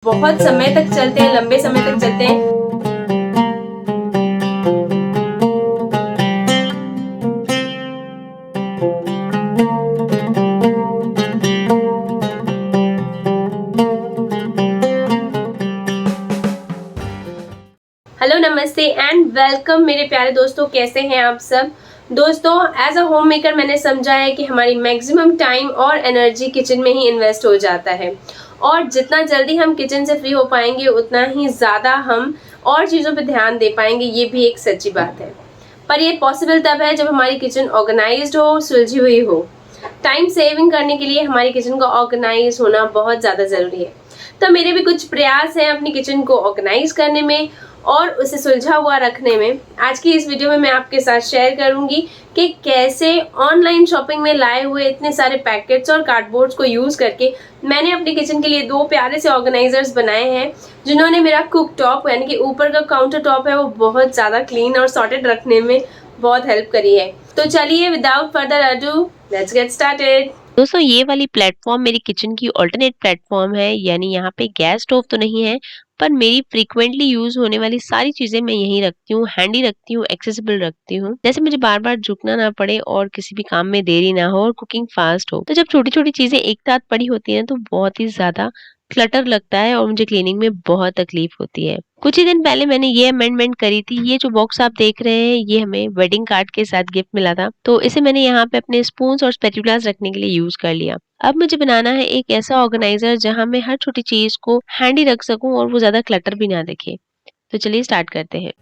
बहुत समय तक चलते हैं, लंबे समय तक चलते हैं। हेलो, नमस्ते एंड वेलकम मेरे प्यारे दोस्तों, कैसे हैं आप सब। दोस्तों, एज अ होम मेकर मैंने समझा है कि हमारी मैक्सिमम टाइम और एनर्जी किचन में ही इन्वेस्ट हो जाता है और जितना जल्दी हम किचन से फ्री हो पाएंगे उतना ही ज़्यादा हम और चीज़ों पे ध्यान दे पाएंगे। ये भी एक सच्ची बात है, पर ये पॉसिबल तब है जब हमारी किचन ऑर्गेनाइज्ड हो, सुलझी हुई हो। टाइम सेविंग करने के लिए हमारी किचन का ऑर्गेनाइज होना बहुत ज़्यादा ज़रूरी है। तो मेरे भी कुछ प्रयास हैं अपनी किचन को ऑर्गेनाइज करने में और उसे सुलझा हुआ रखने में। आज की इस वीडियो में मैं आपके साथ शेयर करूंगी कि कैसे ऑनलाइन शॉपिंग में लाए हुए इतने सारे पैकेट्स और कार्डबोर्ड्स को यूज़ करके मैंने अपनी किचन के लिए दो प्यारे से ऑर्गेनाइजर्स बनाए हैं, जिन्होंने मेरा कुक टॉप यानी कि ऊपर का काउंटर टॉप है वो बहुत ज़्यादा क्लीन और सॉर्टेड रखने में बहुत हेल्प करी है। तो चलिए without further ado let's get started. दोस्तों, ये वाली प्लेटफॉर्म मेरी किचन की ऑल्टरनेट प्लेटफॉर्म है, यानी यहाँ पे गैस स्टोव तो नहीं है, पर मेरी फ्रीक्वेंटली यूज होने वाली सारी चीजें मैं यहीं रखती हूँ, हैंडी रखती हूँ, एक्सेसिबल रखती हूँ, जैसे मुझे बार बार झुकना ना पड़े और किसी भी काम में देरी ना हो और कुकिंग फास्ट हो। तो जब छोटी छोटी चीजें एक साथ पड़ी होती हैं तो बहुत ही ज्यादा क्लटर लगता है और मुझे क्लीनिंग में बहुत तकलीफ होती है। कुछ ही दिन पहले मैंने ये अमेंडमेंट करी थी। ये जो बॉक्स आप देख रहे हैं ये हमें वेडिंग कार्ड के साथ गिफ्ट मिला था, तो इसे मैंने यहाँ पे अपने स्पून्स और स्पैचुलास रखने के लिए यूज कर लिया। अब मुझे बनाना है एक ऐसा ऑर्गेनाइजर जहाँ मैं हर छोटी चीज को हैंडी रख सकूं और वो ज्यादा क्लटर भी ना दिखे। तो चलिए स्टार्ट करते हैं।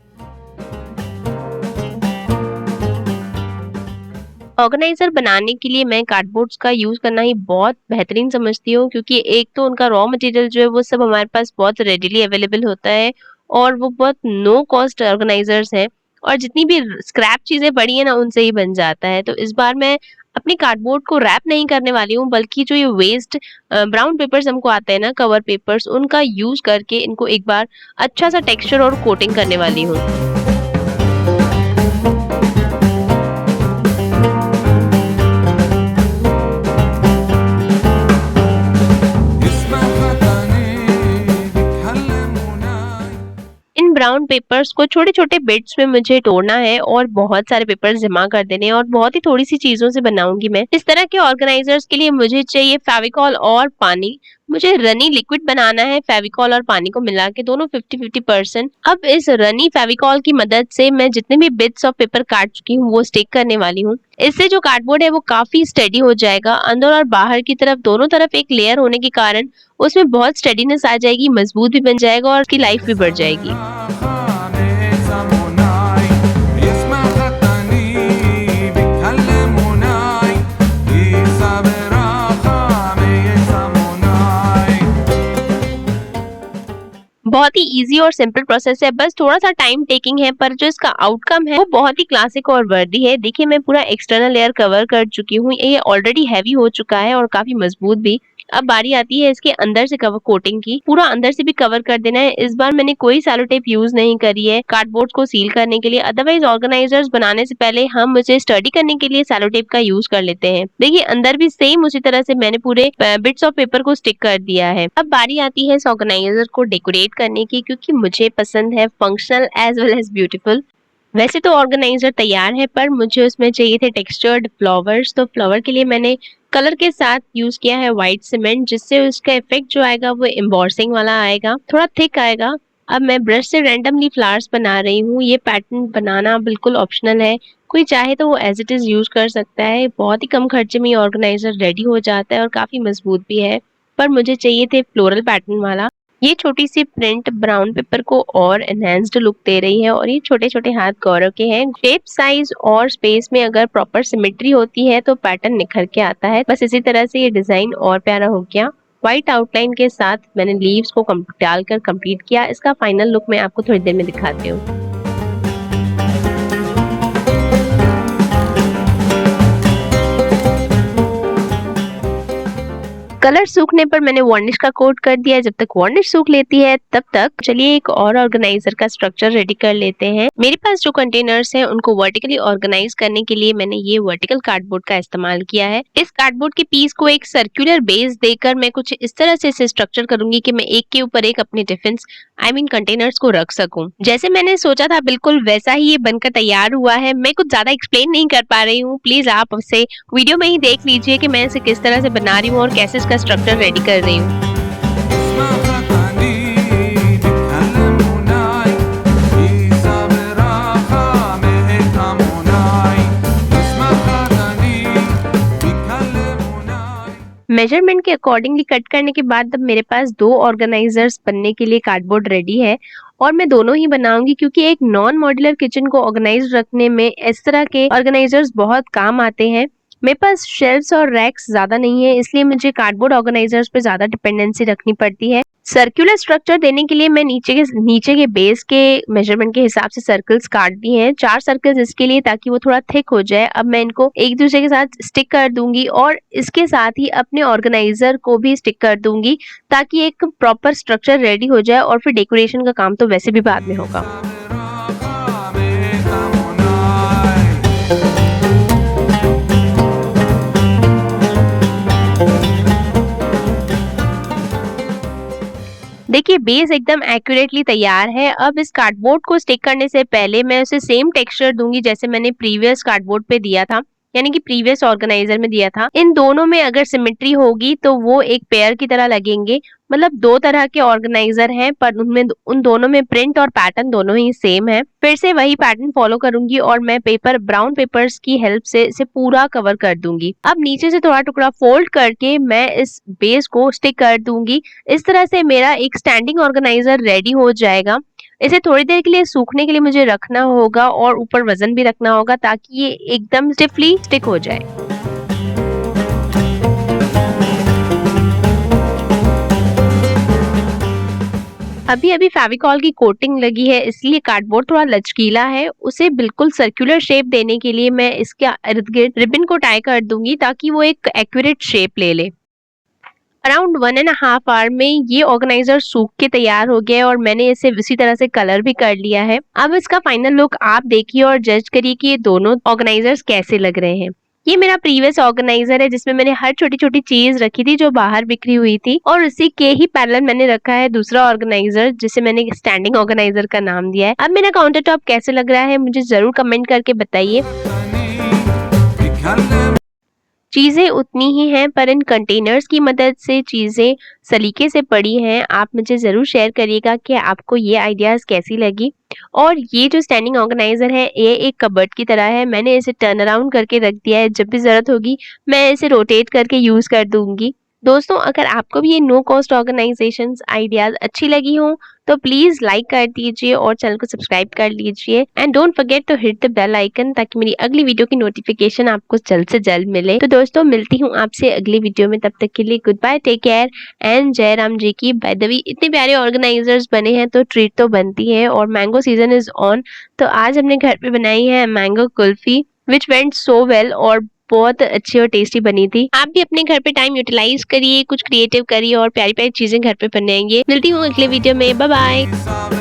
ऑर्गेनाइजर बनाने के लिए मैं कार्डबोर्ड्स का यूज करना ही बहुत बेहतरीन समझती हूँ, क्योंकि एक तो उनका रॉ मटेरियल जो है वो सब हमारे पास बहुत रेडिली अवेलेबल होता है और वो बहुत नो कॉस्ट ऑर्गेनाइजर्स हैं और जितनी भी स्क्रैप चीजें पड़ी है ना उनसे ही बन जाता है। तो इस बार मैं अपनी कार्डबोर्ड को रैप नहीं करने वाली हूँ, बल्कि जो ये वेस्ट ब्राउन पेपर्स हमको आते हैं ना, कवर पेपर्स, उनका यूज करके इनको एक बार अच्छा सा टेक्सचर और कोटिंग करने वाली हूँ। इन ब्राउन पेपर्स को छोटे छोटे बिट्स में मुझे तोड़ना है और बहुत सारे पेपर्स जमा कर देने हैं और बहुत ही थोड़ी सी चीजों से बनाऊंगी मैं। इस तरह के ऑर्गेनाइजर्स के लिए मुझे चाहिए फेविकॉल और पानी। मुझे रनी लिक्विड बनाना है, फेविकॉल और पानी को मिला के दोनों 50-50%। अब इस रनी फेविकॉल की मदद से मैं जितने भी बिट्स ऑफ पेपर काट चुकी हूँ वो स्टिक करने वाली हूँ। इससे जो कार्डबोर्ड है वो काफी स्टेडी हो जाएगा। अंदर और बाहर की तरफ दोनों तरफ एक लेयर होने के कारण उसमें बहुत स्टेडीनेस आ जाएगी, मजबूत भी बन जाएगा और उसकी लाइफ भी बढ़ जाएगी। बहुत ही इजी और सिंपल प्रोसेस है, बस थोड़ा सा टाइम टेकिंग है, पर जो इसका आउटकम है वो बहुत ही क्लासिक और वर्दी है। देखिए, मैं पूरा एक्सटर्नल लेयर कवर कर चुकी हूँ। ये ऑलरेडी हैवी हो चुका है और काफी मजबूत भी। अब बारी आती है इसके अंदर से कवर कोटिंग की। पूरा अंदर से भी कवर कर देना है। इस बार मैंने कोई सैलो टेप यूज नहीं करी है कार्डबोर्ड को सील करने के लिए। अदरवाइज ऑर्गेनाइजर्स बनाने से पहले हम उसे स्टडी करने के लिए सैलो टेप का यूज कर लेते हैं। देखिए, अंदर भी सेम उसी तरह से मैंने पूरे बिट्स ऑफ पेपर को स्टिक कर दिया है। अब बारी आती है इस ऑर्गेनाइजर को डेकोरेट करने की, क्योंकि मुझे पसंद है functional as well as beautiful. वैसे तो ऑर्गेनाइजर तैयार है, पर मुझे उसमें चाहिए थे टेक्सचर्ड फ्लावर्स। तो फ्लावर के लिए मैंने कलर के साथ यूज किया है व्हाइट सीमेंट, जिससे उसका इफेक्ट जो आएगा वो एम्बॉसिंग वाला आएगा, थोड़ा थिक आएगा। अब मैं ब्रश से रैंडमली फ्लावर्स बना रही हूँ। ये पैटर्न बनाना बिल्कुल ऑप्शनल है, कोई चाहे तो वो एज इट इज यूज कर सकता है। बहुत ही कम खर्चे में ऑर्गेनाइजर रेडी हो जाता है और काफी मजबूत भी है, पर मुझे चाहिए थे फ्लोरल पैटर्न वाला। ये छोटी सी प्रिंट ब्राउन पेपर को और एनहेंस्ड लुक दे रही है और ये छोटे छोटे हाथ गौरव के हैं। शेप, साइज और स्पेस में अगर प्रॉपर सिमेट्री होती है तो पैटर्न निखर के आता है। बस इसी तरह से ये डिजाइन और प्यारा हो गया। व्हाइट आउटलाइन के साथ मैंने लीव्स को डालकर कंप्लीट किया। इसका फाइनल लुक मैं आपको थोड़ी देर में दिखाती हूँ। कलर सूखने पर मैंने वार्निश का कोट कर दिया। जब तक वार्निश सूख लेती है तब तक चलिए एक और ऑर्गेनाइजर का स्ट्रक्चर रेडी कर लेते हैं। मेरे पास जो कंटेनर्स हैं उनको वर्टिकली ऑर्गेनाइज करने के लिए मैंने ये वर्टिकल कार्डबोर्ड का इस्तेमाल किया है। इस कार्डबोर्ड के पीस को एक सर्कुलर बेस देकर मैं कुछ इस तरह से इसे स्ट्रक्चर करूंगी कि मैं एक के ऊपर एक अपने टिफिन कंटेनर्स को रख सकूं। जैसे मैंने सोचा था बिल्कुल वैसा ही ये बनकर तैयार हुआ है। मैं कुछ ज्यादा एक्सप्लेन नहीं कर पा रही हूँ, प्लीज आप उसे वीडियो में ही देख लीजिए कि मैं इसे किस तरह से बना रही हूँ और कैसे इसका स्ट्रक्चर रेडी कर रही हूँ। मेजरमेंट के अकॉर्डिंगली कट करने के बाद अब मेरे पास 2 ऑर्गेनाइजर्स बनने के लिए कार्डबोर्ड रेडी है और मैं दोनों ही बनाऊंगी क्योंकि एक नॉन मॉड्यूलर किचन को ऑर्गेनाइज रखने में इस तरह के ऑर्गेनाइजर्स बहुत काम आते हैं। मेरे पास शेल्फ्स और रैक्स ज्यादा नहीं है, इसलिए मुझे कार्डबोर्ड ऑर्गेनाइजर्स पे ज्यादा डिपेंडेंसी रखनी पड़ती है। सर्कुलर स्ट्रक्चर देने के लिए मैं नीचे के बेस के मेजरमेंट के हिसाब से सर्कल्स काट दी हैं, 4 सर्कल्स इसके लिए, ताकि वो थोड़ा थिक हो जाए। अब मैं इनको एक दूसरे के साथ स्टिक कर दूंगी और इसके साथ ही अपने ऑर्गेनाइजर को भी स्टिक कर दूंगी ताकि एक प्रॉपर स्ट्रक्चर रेडी हो जाए और फिर डेकोरेशन का काम तो वैसे भी बाद में होगा। देखिए बेस एकदम एक्यूरेटली तैयार है। अब इस कार्डबोर्ड को स्टिक करने से पहले मैं उसे सेम टेक्सचर दूंगी जैसे मैंने प्रीवियस कार्डबोर्ड पे दिया था, यानी कि प्रीवियस ऑर्गेनाइजर में दिया था। इन दोनों में अगर सिमेट्री होगी तो वो एक पेयर की तरह लगेंगे। मतलब 2 तरह के ऑर्गेनाइजर हैं पर उनमें उन दोनों में प्रिंट और पैटर्न दोनों ही सेम है। फिर से वही पैटर्न फॉलो करूंगी और मैं ब्राउन पेपर्स की हेल्प से इसे पूरा कवर कर दूंगी। अब नीचे से थोड़ा टुकड़ा फोल्ड करके मैं इस बेस को स्टिक कर दूंगी। इस तरह से मेरा एक स्टैंडिंग ऑर्गेनाइजर रेडी हो जाएगा। इसे थोड़ी देर के लिए सूखने के लिए मुझे रखना होगा और ऊपर वजन भी रखना होगा ताकि ये एकदम स्टिफली स्टिक हो जाए। अभी अभी फेविकॉल की कोटिंग लगी है इसलिए कार्डबोर्ड थोड़ा लचकीला है। उसे बिल्कुल सर्कुलर शेप देने के लिए मैं इसके इर्द गिर्द रिबन को टाई कर दूंगी ताकि वो एक एक्यूरेट शेप ले ले। अराउंड 1.5 आवर में ये ऑर्गेनाइजर सूख के तैयार हो गया है और मैंने इसे उसी तरह से कलर भी कर लिया है। अब इसका फाइनल लुक आप देखिए और जज करिए कि ये दोनों ऑर्गेनाइजर्स कैसे लग रहे हैं। ये मेरा प्रीवियस ऑर्गेनाइजर है जिसमें मैंने हर छोटी छोटी चीज रखी थी जो बाहर बिखरी हुई थी, और उसी के ही पैरेलल मैंने रखा है दूसरा ऑर्गेनाइजर जिसे मैंने स्टैंडिंग ऑर्गेनाइजर का नाम दिया है। अब मेरा काउंटर टॉप कैसे लग रहा है मुझे जरूर कमेंट करके बताइए। चीजें उतनी ही हैं पर इन कंटेनर्स की मदद से चीजें सलीके से पड़ी हैं। आप मुझे जरूर शेयर करिएगा कि आपको ये आइडियाज कैसी लगी। और ये जो स्टैंडिंग ऑर्गेनाइजर है ये एक कबर्ड की तरह है। मैंने इसे टर्न अराउंड करके रख दिया है, जब भी जरूरत होगी मैं इसे रोटेट करके यूज कर दूंगी। दोस्तों अगर आपको भी ये नो कॉस्ट ऑर्गेनाइजेशन आइडियाज अच्छी लगी हो तो प्लीज लाइक कर दीजिए और चैनल को सब्सक्राइब कर लीजिए and don't forget to hit the bell icon ताकि मेरी अगली वीडियो की नोटिफिकेशन आपको जल्द से जल्द मिले। तो दोस्तों मिलती हूँ आपसे अगली वीडियो में, तब तक के लिए good bye, take care and जय राम जी की। बाय द वे इतने प्यारे ऑर्गेनाइजर्स बने हैं तो ट्रीट तो बनती है और मैंगो सीजन इज ऑन, तो आज हमने घर पे बनाई है mango kulfi which went so well और बहुत अच्छी और टेस्टी बनी थी। आप भी अपने घर पे टाइम यूटिलाइज करिए, कुछ क्रिएटिव करिए और प्यारी प्यारी चीजें घर पे बनाएंगे। मिलती हूँ अगले वीडियो में, बाय बाय।